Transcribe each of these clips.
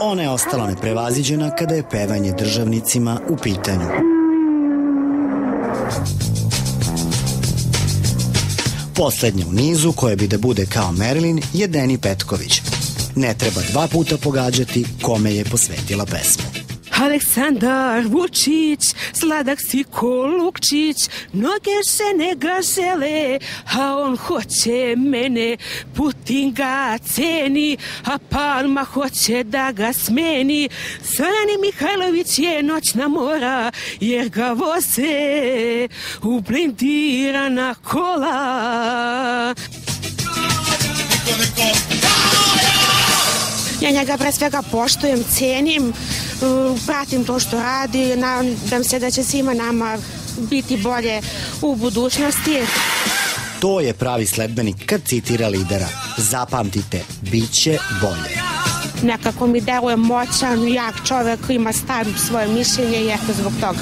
Ona je ostala neprevaziđena kada je pevanje državnicima u pitanju. Poslednja u nizu, koja bi da bude kao Marilyn, je Deni Petković. Ne treba 2 puta pogađati kome je posvetila pesmu. Aleksandar Vučić, sladak si ko Lukčić, mnoge žene ga žele, a on hoće mene, Putin ga ceni, a Palma hoće da ga smeni. Zorani Mihajlović je noćna mora, jer ga voze u blindirana kola. Ja njega pre svega poštujem, cenim, pratim to što radi, nadam se da će svima nama biti bolje u budućnosti. To je pravi sledbenik kad citira lidera. Zapamtite, bit će bolje. Nekako mi deluje moćan, jak čovek, ima stav, svoje mišljenje i eto zbog toga.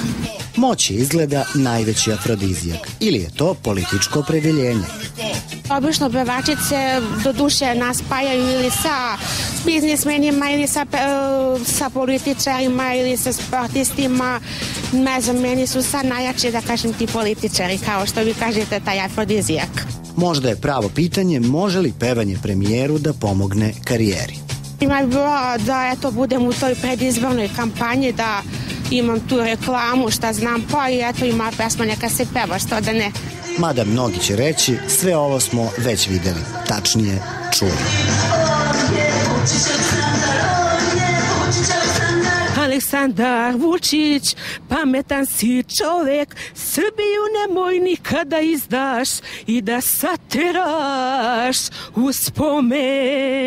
Moć je izgleda najveći afrodizijak, ili je to političko opredeljenje. Obično pevačice do duše nas spajaju ili sa biznismenima ili sa političarima ili sa sportistima. Ne znam, meni su sad najjači, da kažem, ti političari, kao što vi kažete, taj afrodizijak. Možda je pravo pitanje, može li pevanje premijeru da pomogne karijeri? Ima bi bilo da eto budem u toj predizbornoj kampanji, da imam tu reklamu, šta znam, pa i eto ima pesma, neka se peva, što da ne. Mada mnogi će reći, sve ovo smo već videli, tačnije čuli. Aleksandar Vučić, pametan si čovek, Srbiju nemoj nikada izdaš i da sateraš u spomen.